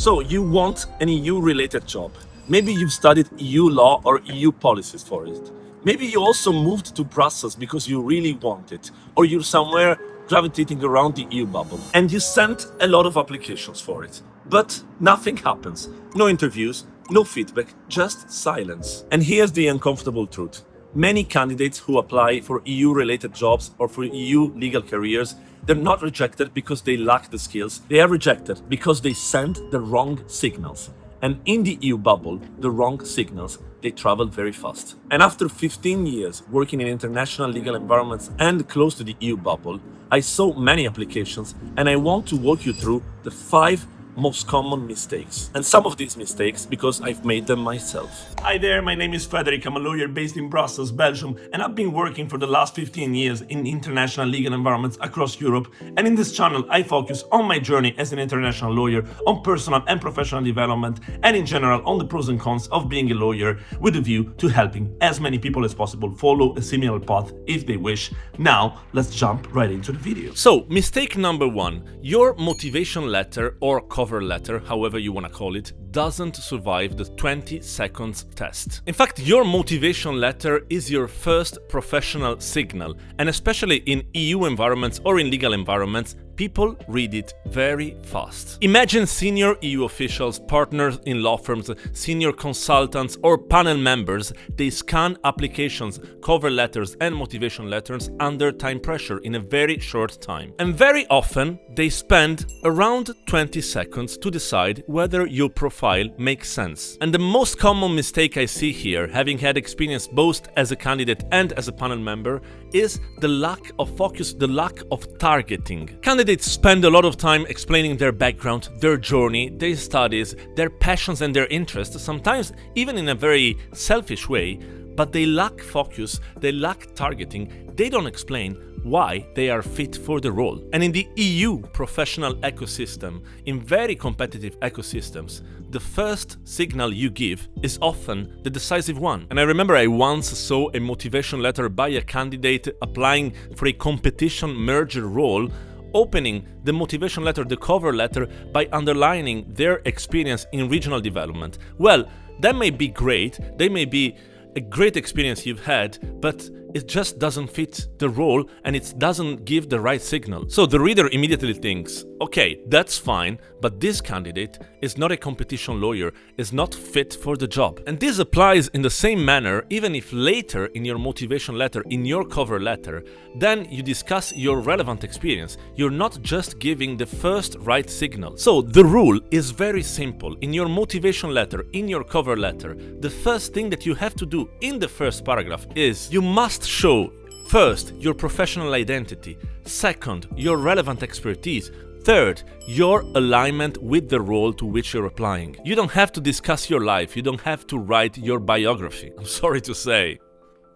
So you want an EU-related job. Maybe you've studied EU law or EU policies for it. Maybe you also moved to Brussels because you really want it, or you're somewhere gravitating around the EU bubble, and you sent a lot of applications for it. But nothing happens. No interviews, no feedback, just silence. And here's the uncomfortable truth. Many candidates who apply for EU-related jobs or for EU legal careers, they're not rejected because they lack the skills. They are rejected because they send the wrong signals. And in the EU bubble, the wrong signals, they travel very fast. And after 15 years working in international legal environments and close to the EU bubble, I saw many applications, and I want to walk you through the 5 most common mistakes. And some of these mistakes because I've made them myself. Hi there, my name is Frederick. I'm a lawyer based in Brussels, Belgium, and I've been working for the last 15 years in international legal environments across Europe. And in this channel, I focus on my journey as an international lawyer, on personal and professional development, and in general on the pros and cons of being a lawyer, with a view to helping as many people as possible follow a similar path if they wish. Now, let's jump right into the video. So, mistake number 1, your motivation letter or cover letter, however you want to call it, doesn't survive the 20 seconds test. In fact, your motivation letter is your first professional signal, and especially in EU environments or in legal environments, people read it very fast. Imagine senior EU officials, partners in law firms, senior consultants, or panel members. They scan applications, cover letters, and motivation letters under time pressure in a very short time. And very often, they spend around 20 seconds to decide whether your profile makes sense. And the most common mistake I see here, having had experience both as a candidate and as a panel member, is the lack of focus, the lack of targeting. Candidates spend a lot of time explaining their background, their journey, their studies, their passions and their interests, sometimes even in a very selfish way, but they lack focus, they lack targeting, they don't explain why they are fit for the role. And in the EU professional ecosystem, in very competitive ecosystems, the first signal you give is often the decisive one. And I remember I once saw a motivation letter by a candidate applying for a competition merger role, opening the motivation letter, the cover letter, by underlining their experience in regional development. Well, that may be great, they may be a great experience you've had, but it just doesn't fit the role and it doesn't give the right signal. So the reader immediately thinks, okay, that's fine, but this candidate is not a competition lawyer, is not fit for the job. And this applies in the same manner even if later in your motivation letter, in your cover letter, then you discuss your relevant experience. You're not just giving the first right signal. So the rule is very simple. In your motivation letter, in your cover letter, the first thing that you have to do in the first paragraph is you must show first your professional identity, second your relevant expertise, third your alignment with the role to which you're applying. You don't have to discuss your life, you don't have to write your biography. I'm sorry to say.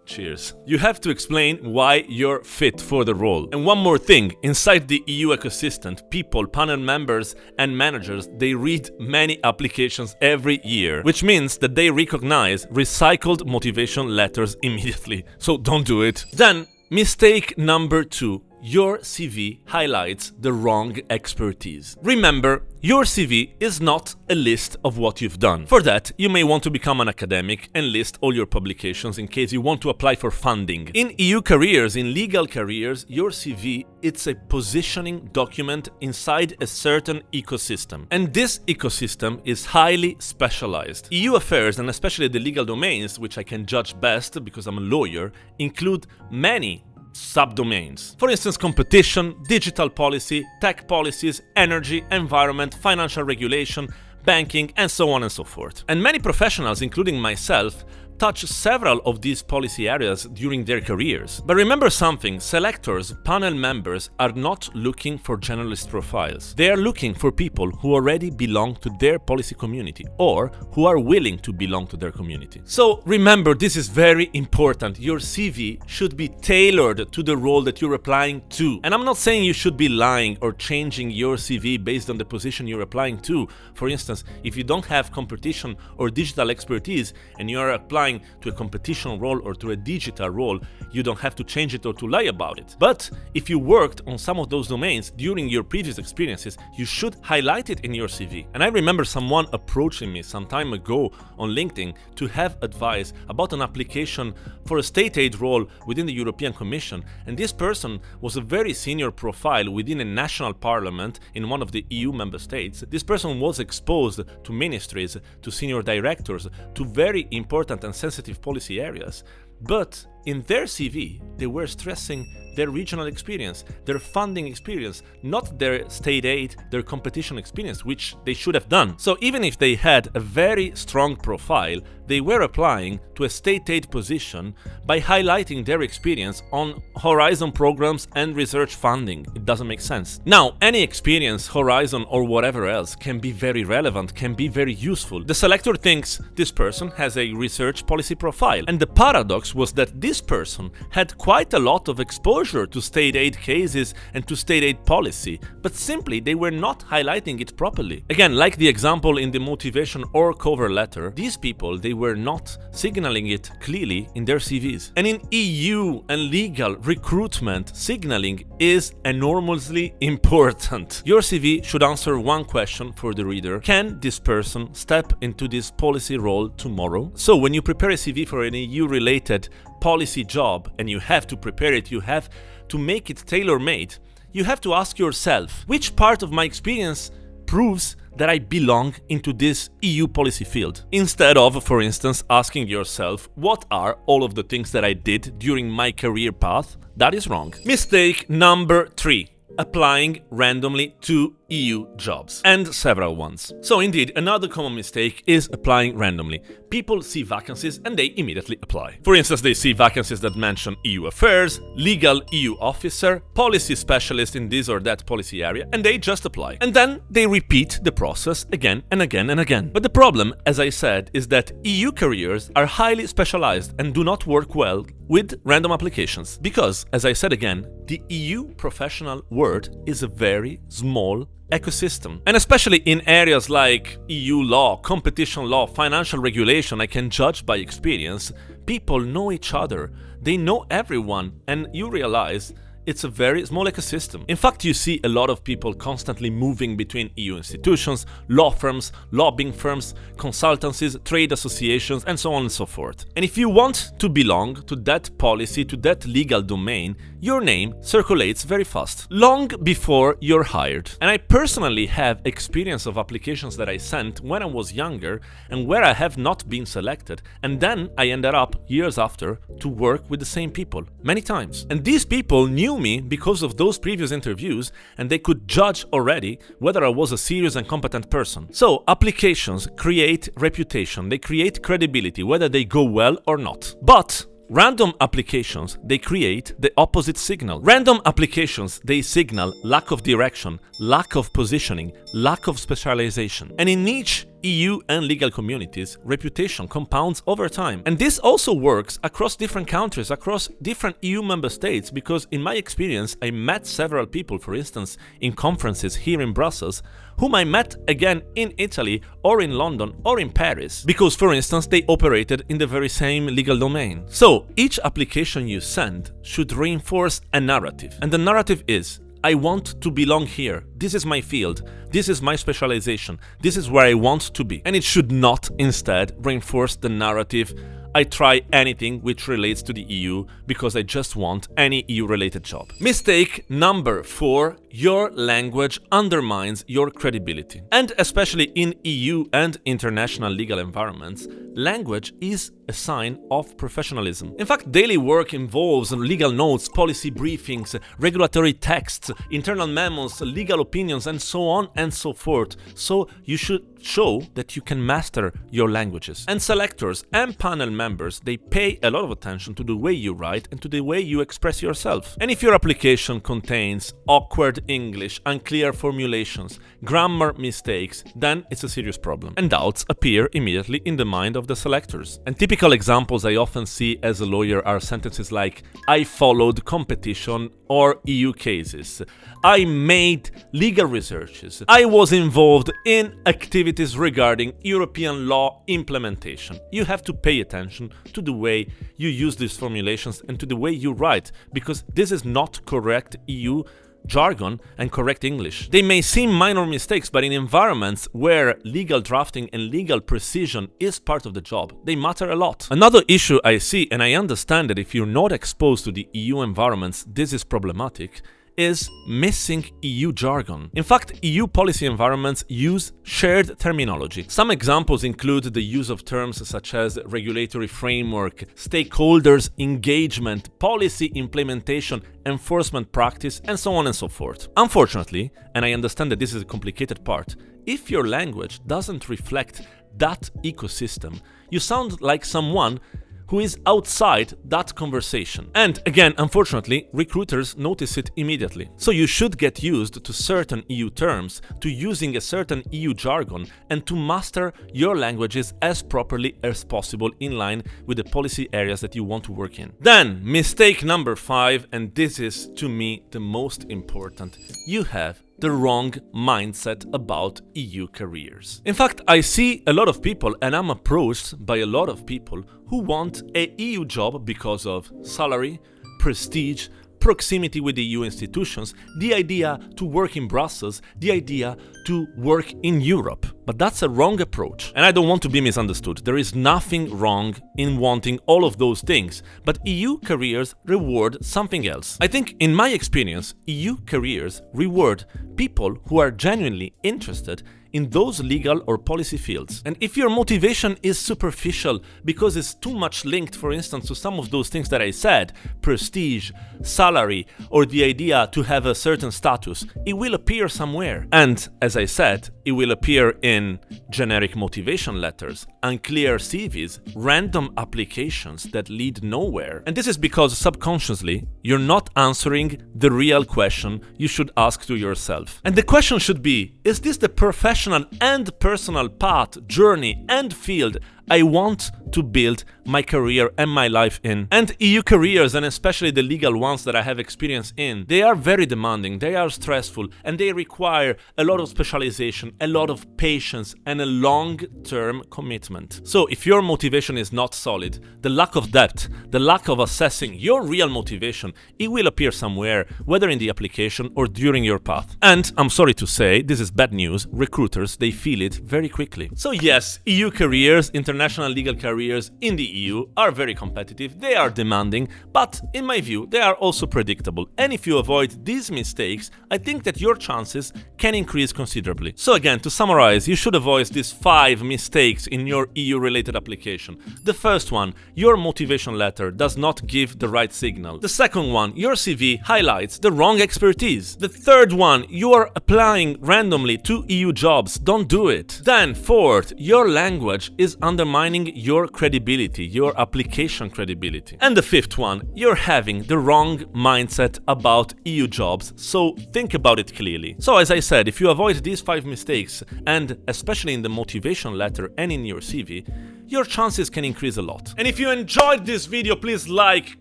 Cheers. You have to explain why you're fit for the role. And one more thing, inside the EU ecosystem, people, panel members and managers, they read many applications every year, which means that they recognize recycled motivation letters immediately. So don't do it. Then, mistake number 2. Your CV highlights the wrong expertise. Remember, your CV is not a list of what you've done. For that, you may want to become an academic and list all your publications in case you want to apply for funding. In EU careers, in legal careers, your CV, it's a positioning document inside a certain ecosystem. And this ecosystem is highly specialized. EU affairs, and especially the legal domains, which I can judge best because I'm a lawyer, include many subdomains. For instance, competition, digital policy, tech policies, energy, environment, financial regulation, banking, and so on and so forth. And many professionals, including myself, touch several of these policy areas during their careers. But remember something, selectors, panel members are not looking for generalist profiles. They are looking for people who already belong to their policy community or who are willing to belong to their community. So remember, this is very important. Your CV should be tailored to the role that you're applying to. And I'm not saying you should be lying or changing your CV based on the position you're applying to. For instance, if you don't have competition or digital expertise and you are applying applying to a competition role or to a digital role, you don't have to change it or to lie about it. But if you worked on some of those domains during your previous experiences, you should highlight it in your CV. And I remember someone approaching me some time ago on LinkedIn to have advice about an application for a state aid role within the European Commission, and this person was a very senior profile within a national parliament in one of the EU member states. This person was exposed to ministries, to senior directors, to very important and sensitive policy areas. But in their CV, they were stressing their regional experience, their funding experience, not their state aid, their competition experience, which they should have done. So even if they had a very strong profile, they were applying to a state aid position by highlighting their experience on Horizon programs and research funding. It doesn't make sense. Now, any experience, Horizon or whatever else, can be very relevant, can be very useful. The selector thinks this person has a research policy profile. And the paradox was that this person had quite a lot of exposure to state aid cases and to state aid policy, but simply they were not highlighting it properly. Again, like the example in the motivation or cover letter, these people, they were not signaling it clearly in their CVs. And in EU and legal recruitment, signaling is enormously important. Your CV should answer one question for the reader: can this person step into this policy role tomorrow? So when you prepare a CV for an EU-related policy job, and you have to prepare it, you have to make it tailor-made, you have to ask yourself, which part of my experience proves that I belong into this EU policy field? Instead of, for instance, asking yourself, what are all of the things that I did during my career path? That is wrong. Mistake number 3. Applying randomly to EU jobs, and several ones. So indeed, another common mistake is applying randomly. People see vacancies and they immediately apply. For instance, they see vacancies that mention EU affairs, legal EU officer, policy specialist in this or that policy area, and they just apply. And then they repeat the process again and again and again. But the problem, as I said, is that EU careers are highly specialized and do not work well with random applications. Because, as I said again, the EU professional world is a very small ecosystem. And especially in areas like EU law, competition law, financial regulation, I can judge by experience, people know each other, they know everyone, and you realize it's a very small ecosystem. In fact, you see a lot of people constantly moving between EU institutions, law firms, lobbying firms, consultancies, trade associations, and so on and so forth. And if you want to belong to that policy, to that legal domain, your name circulates very fast, long before you're hired. And I personally have experience of applications that I sent when I was younger and where I have not been selected, and then I ended up years after to work with the same people, many times. And these people knew me because of those previous interviews, and they could judge already whether I was a serious and competent person. So applications create reputation, they create credibility, whether they go well or not. But random applications, they create the opposite signal. Random applications, they signal lack of direction, lack of positioning, lack of specialization. And in each EU and legal communities, reputation compounds over time. And this also works across different countries, across different EU member states, because in my experience, I met several people, for instance, in conferences here in Brussels, whom I met again in Italy or in London or in Paris, because, for instance, they operated in the very same legal domain. So each application you send should reinforce a narrative. And the narrative is, I want to belong here. This is my field. This is my specialization. This is where I want to be. And it should not instead reinforce the narrative, I try anything which relates to the EU because I just want any EU-related job. Mistake number 4, your language undermines your credibility. And especially in EU and international legal environments, language is a sign of professionalism. In fact, daily work involves legal notes, policy briefings, regulatory texts, internal memos, legal opinions, and so on and so forth. So you should show that you can master your languages. And selectors and panel members, they pay a lot of attention to the way you write and to the way you express yourself. And if your application contains awkward English, unclear formulations, grammar mistakes, then it's a serious problem. And doubts appear immediately in the mind of the selectors. And typically Typical examples I often see as a lawyer are sentences like I followed competition or EU cases. I made legal researches. I was involved in activities regarding European law implementation. You have to pay attention to the way you use these formulations and to the way you write, because this is not correct EU jargon and correct English. They may seem minor mistakes, but in environments where legal drafting and legal precision is part of the job, they matter a lot. Another issue I see, and I understand that if you're not exposed to the EU environments, this is problematic, is missing EU jargon. In fact, EU policy environments use shared terminology. Some examples include the use of terms such as regulatory framework, stakeholders engagement, policy implementation, enforcement practice, and so on and so forth. Unfortunately, and I understand that this is a complicated part, if your language doesn't reflect that ecosystem, you sound like someone who is outside that conversation. And again, unfortunately, recruiters notice it immediately. So you should get used to certain EU terms, to using a certain EU jargon, and to master your languages as properly as possible in line with the policy areas that you want to work in. Then, mistake number 5, and this is to me the most important. You have the wrong mindset about EU careers. In fact, I see a lot of people, and I'm approached by a lot of people who want a EU job because of salary, prestige, proximity with the EU institutions, the idea to work in Brussels, the idea to work in Europe. But that's a wrong approach. And I don't want to be misunderstood. There is nothing wrong in wanting all of those things, but EU careers reward something else. I think, in my experience, EU careers reward people who are genuinely interested in those legal or policy fields. And if your motivation is superficial because it's too much linked, for instance, to some of those things that I said, prestige, salary, or the idea to have a certain status, it will appear somewhere. And as I said, it will appear in generic motivation letters, unclear CVs, random applications that lead nowhere. And this is because subconsciously, you're not answering the real question you should ask to yourself. And the question should be, is this the professional and personal path, journey, and field I want to build my career and my life in? And EU careers, and especially the legal ones that I have experience in, they are very demanding, they are stressful, and they require a lot of specialization, a lot of patience, and a long-term commitment. So if your motivation is not solid, the lack of depth, the lack of assessing your real motivation, it will appear somewhere, whether in the application or during your path. And I'm sorry to say, this is bad news, recruiters, they feel it very quickly. So yes, EU careers, international legal careers in the EU are very competitive, they are demanding, but in my view, they are also predictable. And if you avoid these mistakes, I think that your chances can increase considerably. So again, to summarize, you should avoid these 5 mistakes in your EU-related application. The first one, your motivation letter does not give the right signal. The second one, your CV highlights the wrong expertise. The third one, you are applying randomly to EU jobs. Don't do it. Then, fourth, your language is undermining your credibility, your application credibility. And the fifth one, you're having the wrong mindset about EU jobs, so think about it clearly. So as I said, if you avoid these 5 mistakes, and especially in the motivation letter and in your CV, your chances can increase a lot. And if you enjoyed this video, please like,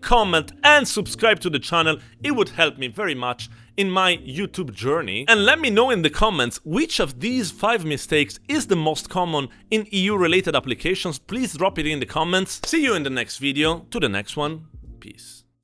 comment, and subscribe to the channel. It would help me very much in my YouTube journey. And let me know in the comments which of these 5 mistakes is the most common in EU-related applications. Please drop it in the comments. See you in the next video. To the next one. Peace.